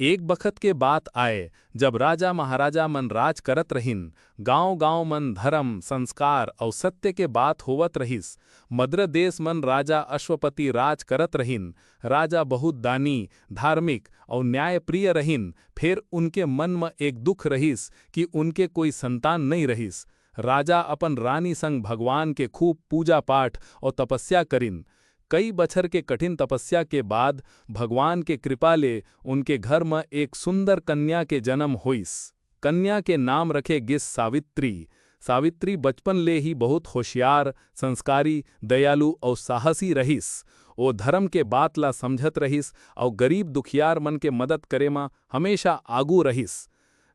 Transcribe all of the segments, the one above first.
एक बखत के बात आए, जब राजा महाराजा मन राज करत रहिन, गांव गांव मन धर्म संस्कार और सत्य के बात होवत रहिस। मद्र देश मन राजा अश्वपति राज करत रहिन। राजा बहुत दानी, धार्मिक और न्यायप्रिय रहिन। फिर उनके मन में एक दुख रहिस कि उनके कोई संतान नहीं रहिस। राजा अपन रानी संग भगवान के खूब पूजा पाठ और तपस्या करिन। कई बछर के कठिन तपस्या के बाद भगवान के कृपा ले उनके घर में एक सुंदर कन्या के जन्म होइस। कन्या के नाम रखे गिस सावित्री। सावित्री बचपन ले ही बहुत होशियार, संस्कारी, दयालु और साहसी रहिस। वो धर्म के बात ला समझत रहिस और गरीब दुखियार मन के मदद करे में हमेशा आगू रहिस।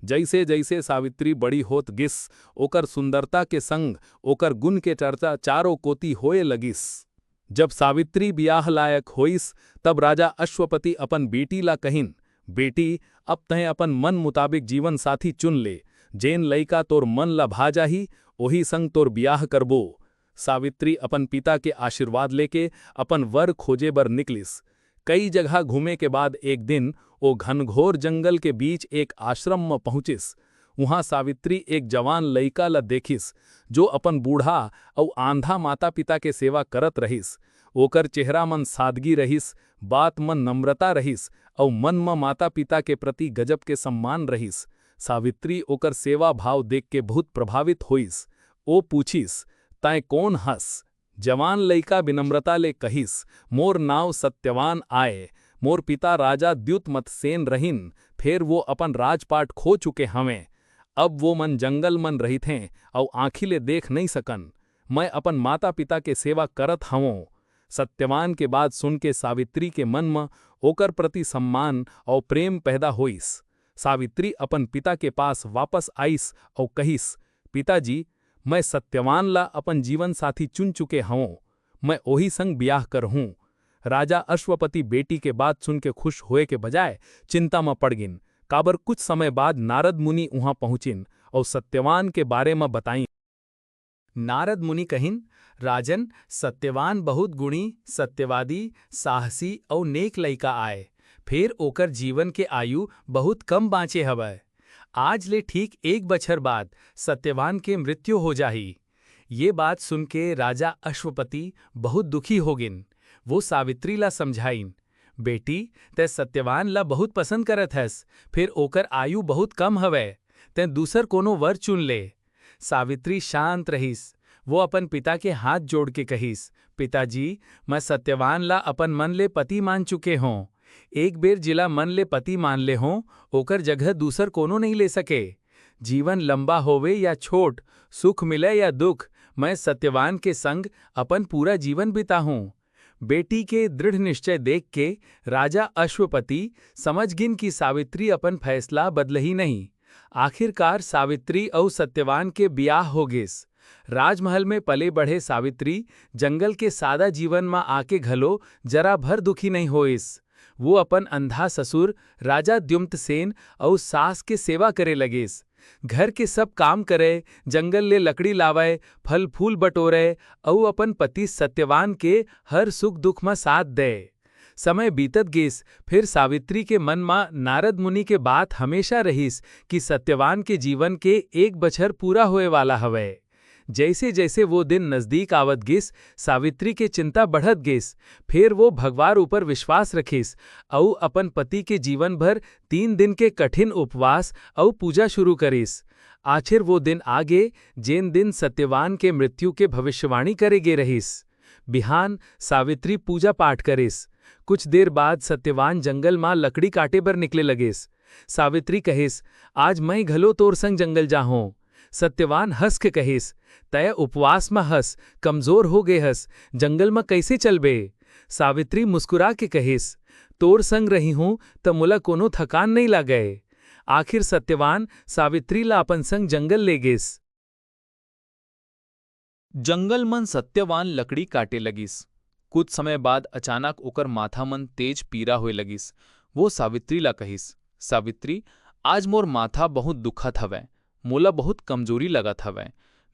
जैसे जैसे सावित्री बड़ी होत गिस, ओकर सुंदरता के संग ओकर गुण के चर्चा चारों कोती होए लगिस। जब सावित्री ब्याह लायक होइस, तब राजा अश्वपति अपन बेटी ला कहिन, बेटी, अब तय अपन मन मुताबिक जीवन साथी चुन ले। जेन लइका तोर मन ला भा जाही, ओही संग तोर ब्याह करबो। सावित्री अपन पिता के आशीर्वाद लेके अपन वर खोजे बर निकलिस। कई जगह घूमे के बाद एक दिन वो घनघोर जंगल के बीच एक आश्रम में पहुंचिस। वहां सावित्री एक जवान लइका ला देखिस, जो अपन बूढ़ा और आंधा माता पिता के सेवा करत रहिस। ओकर चेहरा मन सादगी रहिस, बात मन नम्रता रहिस और मन में माता पिता के प्रति गजब के सम्मान रहिस। सावित्री ओकर सेवा भाव देख के बहुत प्रभावित होइस। ओ पूछिस, तै कौन हस? जवान लइका विनम्रता ले कहिस, मोर नाव सत्यवान आए। मोर पिता राजा द्युतमत सेन रहिन। फिर वो अपन राजपाट खो चुके हवें। अब वो मन जंगल मन रहित हैं और आँखी ले देख नहीं सकन। मैं अपन माता पिता के सेवा करत हवों। सत्यवान के बात सुन के सावित्री के मन में ओकर प्रति सम्मान और प्रेम पैदा होइस। सावित्री अपन पिता के पास वापस आइस और कहिस, पिताजी, मैं सत्यवान ला अपन जीवन साथी चुन चुके हवों। मैं ओही संग ब्याह कर हूँ। राजा अश्वपति बेटी के बात सुन के खुश होए के बजाय चिंता में पड़ गिन। काबर कुछ समय बाद नारद मुनि वहां पहुंचिन और सत्यवान के बारे में बताई। नारद मुनि कहिन, राजन, सत्यवान बहुत गुणी, सत्यवादी, साहसी और नेक लइका आए। फिर ओकर जीवन के आयु बहुत कम बाँचे हवै। आज ले ठीक एक बछर बाद सत्यवान के मृत्यु हो जाही। ये बात सुन के राजा अश्वपति बहुत दुखी हो गिन। वो सावित्री ला समझाइन, बेटी, तै सत्यवान ला बहुत पसंद करत हस। फिर ओकर आयु बहुत कम हवै। तै दूसर कोनो वर चुन ले। सावित्री शांत रहिस। वो अपन पिता के हाथ जोड़ के कहिस, पिताजी, मैं सत्यवान ला अपन मन ले पति मान चुके हों। एक बेर जिला मन ले पति मान ले हों, ओकर जगह दूसर कोनो नहीं ले सके। जीवन लंबा होवे या छोट, सुख मिले या दुख, मैं सत्यवान के संग अपन पूरा जीवन बिता हूँ। बेटी के दृढ़ निश्चय देख के राजा अश्वपति समझ गिन कि सावित्री अपन फैसला बदलही नहीं। आखिरकार सावित्री और सत्यवान के ब्याह हो गिस। राजमहल में पले बढ़े सावित्री जंगल के सादा जीवन में आके घलो जरा भर दुखी नहीं होइस। वो अपन अंधा ससुर राजा द्युम्नसेन और सास के सेवा करे लगिस। घर के सब काम करे, जंगल ले लकड़ी लावे, फल फूल बटोरे और अपन पति सत्यवान के हर सुख दुख में साथ दे। समय बीतत गिस। फिर सावित्री के मन में नारद मुनि के बात हमेशा रहिस कि सत्यवान के जीवन के एक बछर पूरा होए वाला हवे। जैसे जैसे वो दिन नजदीक आवत गिस, सावित्री के चिंता बढ़त गिस। फिर वो भगवान ऊपर विश्वास रखिस और अपन पति के जीवन भर 3 दिन के कठिन उपवास और पूजा शुरू करिस। आखिर वो दिन आगे, जेन दिन सत्यवान के मृत्यु के भविष्यवाणी करेगे रहिस। बिहान सावित्री पूजा पाठ करिस। कुछ देर बाद सत्यवान जंगल मां लकड़ी काटे बर निकले लगिस। सावित्री कहिस, आज मैं घलो तोर संग जंगल जाहूं। सत्यवान हंस के कहिस, तय उपवास में हंस, कमजोर हो गए हस, जंगल में कैसे चलबे? सावित्री मुस्कुरा के कहिस, तोर संग रही हूं त मुला कोनो थकान नहीं लागे। आखिर सत्यवान सावित्री ला अपन संग जंगल ले गिस। जंगल मन सत्यवान लकड़ी काटे लगिस। कुछ समय बाद अचानक ओकर माथा मन तेज पीरा होए लगिस। वो सावित्री ला कहिस, सावित्री, आज मोर माथा बहुत दुखत हवै, मोला बहुत कमजोरी लगत हवै।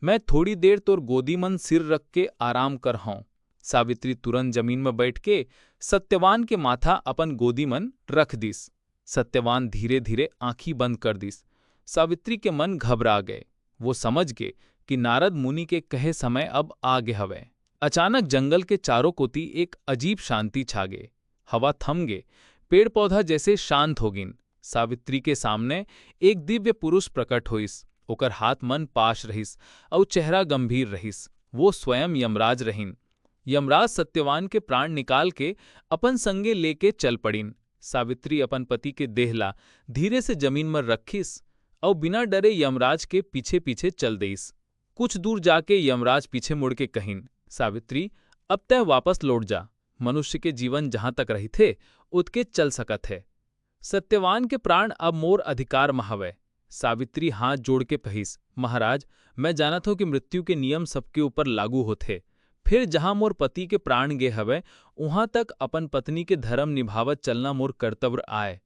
मैं थोड़ी देर तोर गोदी मन सिर रख के आराम कर हूँ। सावित्री तुरंत जमीन में बैठ के सत्यवान के माथा अपन गोदी मन रख दिस। सत्यवान धीरे धीरे आंखी बंद कर दीस। सावित्री के मन घबरा गए। वो समझ गए कि नारद मुनि के कहे समय अब आ गए हवे। अचानक जंगल के चारों कोती एक अजीब शांति छा गए। हवा थम गे, पेड़ पौधा जैसे शांत हो गिन। सावित्री के सामने एक दिव्य पुरुष प्रकट होइस। ओकर हाथ मन पाश रहिस और चेहरा गंभीर रहिस। वो स्वयं यमराज रहिन। यमराज सत्यवान के प्राण निकाल के अपन संगे लेके चल पड़िन। सावित्री अपन पति के देहला धीरे से जमीन में रखिस और बिना डरे यमराज के पीछे पीछे चल देइस। कुछ दूर जाके यमराज पीछे मुड़ के कहिन, सावित्री अब तय वापस लौट जा। मनुष्य के जीवन जहां तक रही थे उतके चल सकत है। सत्यवान के प्राण अब मोर अधिकार में हवै। सावित्री हाथ जोड़ के कहिस, महाराज मैं जानत हूं कि मृत्यु के नियम सबके ऊपर लागू होते, फिर जहां मोर पति के प्राण गे हवै उहां तक अपन पत्नी के धर्म निभावत चलना मोर कर्तव्य आए।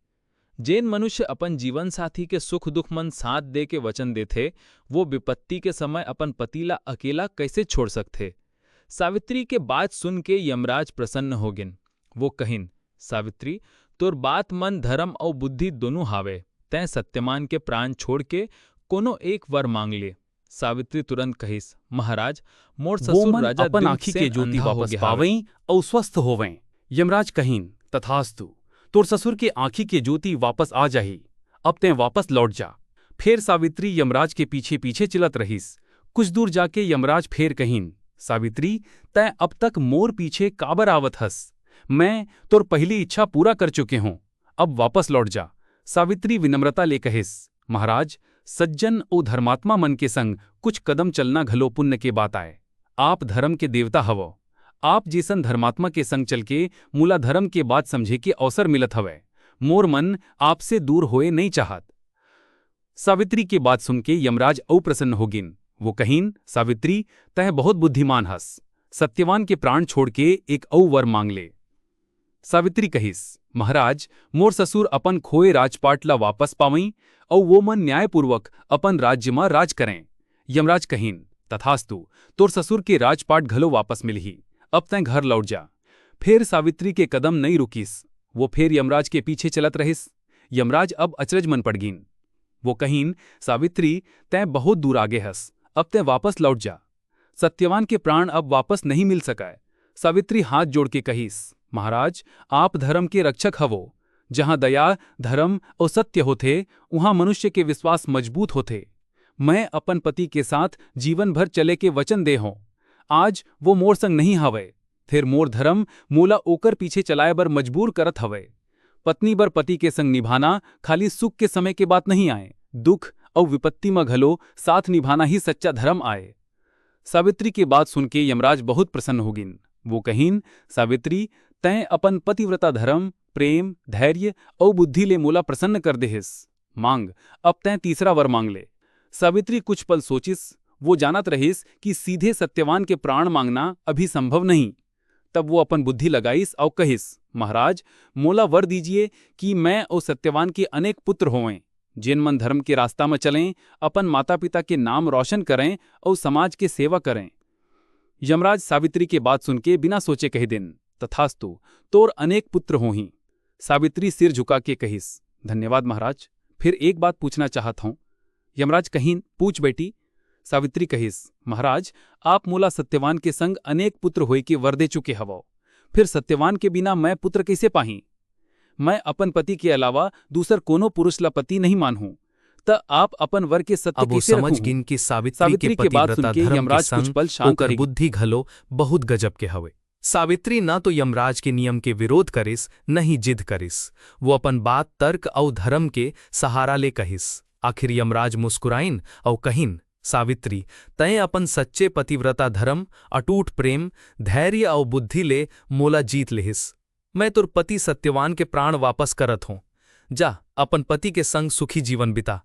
जैन मनुष्य अपन जीवन साथी के सुख दुख मन साथ दे के वचन देथे, वो विपत्ति के समय अपन पतिला अकेला कैसे छोड़ सकते। सावित्री के बात सुन के यमराज प्रसन्न हो गिन। वो कहिन, सावित्री तोर बात मन धर्म और बुद्धि दोनों हावे। तैं सत्यवान के प्राण छोड़ के कोनो एक वर मांग ले। सावित्री तुरंत कहिस, महाराज मोर ससुर राजा अपन आँखी के ज्योति वापस पावई और स्वस्थ होवें। यमराज कहिन, तथास्तु, तोर ससुर के आँखी के ज्योति वापस आ जाही। अब तैं वापस लौट जा। फिर सावित्री यमराज के पीछे पीछे चिलत रहीस। कुछ दूर जाके यमराज फेर कहिन, सावित्री तैं अब तक मोर पीछे काबर आवत हस। मैं तोर पहली इच्छा पूरा कर चुके हूं, अब वापस लौट जा। सावित्री विनम्रता ले कहिस, महाराज सज्जन और धर्मात्मा मन के संग कुछ कदम चलना घलो पुण्य के बात आए। आप धर्म के देवता हवो। आप जैसन धर्मात्मा के संग चल के मूला धर्म के बात समझे के अवसर मिलत हवै। मोर मन आपसे दूर होए नहीं चाहत। सावित्री के बात सुन के यमराज अप्रसन्न हो गिन। वो कहिन, सावित्री तह बहुत बुद्धिमान हस। सत्यवान के प्राण छोड़ के एक औ वर मांग ले। सावित्री कहिस, महाराज मोर ससुर अपन खोए राजपाट ला वापस पावई और वो मन न्यायपूर्वक अपन राज्य में राज करें। यमराज कहिन, तथास्तु, तोर ससुर के राजपाट घलो वापस मिलही। अब तैं घर लौट जा। फिर सावित्री के कदम नहीं रुकिस। वो फिर यमराज के पीछे चलत रहिस। यमराज अब अचरज मन पड़ गिन। वो कहिन, सावित्री तैं बहुत दूर आगे हस, अब तैं वापस लौट जा। सत्यवान के प्राण अब वापस नहीं मिल सकाए। सावित्री हाथ जोड़ के कहिस, महाराज आप धर्म के रक्षक हवो। जहां दया धर्म और सत्य होते वहां मनुष्य के विश्वास मजबूत होते। मैं अपन पति के साथ जीवन भर चले के वचन दे हों। आज वो मोर संग नहीं हवे, फिर मोर धर्म मूला ओकर पीछे चलाए बर मजबूर करत हवे। पत्नी बर पति के संग निभाना खाली सुख के समय के बात नहीं आए, दुख और विपत्ति में घलो साथ निभाना ही सच्चा धर्म आए। सावित्री की बात सुन के यमराज बहुत प्रसन्न हो गिन। वो कहिन, सावित्री तैं अपन पतिव्रता धर्म प्रेम धैर्य और बुद्धि ले मोला प्रसन्न कर देहिस। मांग अब तैं तीसरा वर मांग ले। सावित्री कुछ पल सोचिस। वो जानत रहिस कि सीधे सत्यवान के प्राण मांगना अभी संभव नहीं। तब वो अपन बुद्धि लगाइस और कहिस, महाराज मोला वर दीजिए कि मैं और सत्यवान के अनेक पुत्र होवें, जिन मन धर्म के रास्ता में चलें, अपन माता पिता के नाम रोशन करें और समाज के सेवा करें। यमराज सावित्री के बात सुन के बिना सोचे कह दिन, तथास्तु, तोर अनेक पुत्र होहीं। सावित्री सिर झुका के कहिस, धन्यवाद महाराज। फिर एक बात पूछना चाहत हूं। यमराज कहिन, पूछ बेटी। सावित्री कहिस, महाराज आप मोला सत्यवान के संग अनेक पुत्र होय के वर दे चुके हवो, फिर सत्यवान के बिना मैं पुत्र कैसे पाही। मैं अपन पति के अलावा दूसर कोनो पुरुष ला पति नहीं मानूं, त आप अपन वर के सत्य कैसे रखूं। समझ गिन कि सावित्री के पतिव्रता धर्म के संग ओकर बुद्धि घलो बहुत गजब के हवे। सावित्री न तो यमराज के नियम के विरोध करिस न ही जिद करिस। वो अपन बात तर्क और धर्म के सहारा ले कहिस। आखिर यमराज मुस्कुराइन और कहिन, सावित्री तय अपन सच्चे पतिव्रता धर्म अटूट प्रेम धैर्य और बुद्धि ले मोला जीत लेहिस। मैं तुर पति सत्यवान के प्राण वापस करत हूं। जा अपन पति के संग सुखी जीवन बिता।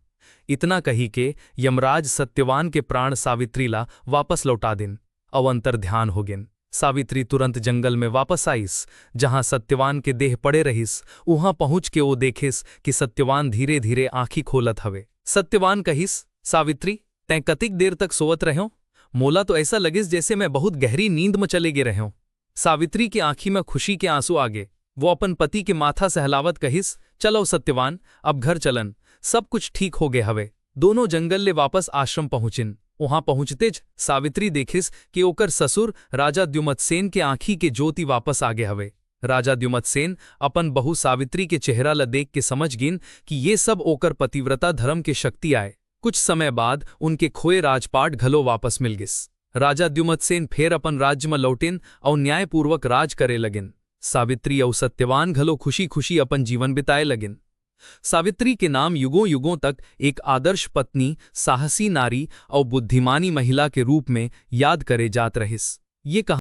इतना कही के यमराज सत्यवान के प्राण सावित्री ला वापस लौटा दिन। अवंतर ध्यान हो गिन। सावित्री तुरंत जंगल में वापस आईस। जहां सत्यवान के देह पड़े रहिस, वहां पहुंच के वो देखिस कि सत्यवान धीरे धीरे आंखी खोलत हवे। सत्यवान कहिस, सावित्री तैं कतिक देर तक सोवत रह्यो। मोला तो ऐसा लगिस जैसे मैं बहुत गहरी नींद में चले गे रह्यो। सावित्री की आंखी में खुशी के आंसू आगे। वो अपन पति के माथा सहलावत कहिस, चलो सत्यवान, अब घर चलन, सब कुछ ठीक हो गए हवे। दोनों जंगल ले वापस आश्रम पहुंचिन। वहां पहुंचतेज सावित्री देखिस कि ओकर ससुर राजा द्युमतसेन के आंखी के ज्योति वापस आगे हवे। राजा द्युमतसेन अपन बहू सावित्री के चेहरा ल देख के समझ गिन कि ये सब ओकर पतिव्रता धर्म के शक्ति आए। कुछ समय बाद उनके खोए राजपाट घलो वापस मिल गिस। राजा द्युमतसेन फेर अपन राज्य में लौटिन और न्यायपूर्वक राज करे लगिन। सावित्री और सत्यवान घलो खुशी खुशी अपन जीवन बिताए लगिन। सावित्री के नाम युगों युगों तक एक आदर्श पत्नी, साहसी नारी और बुद्धिमानी महिला के रूप में याद करे जात रहिस। ये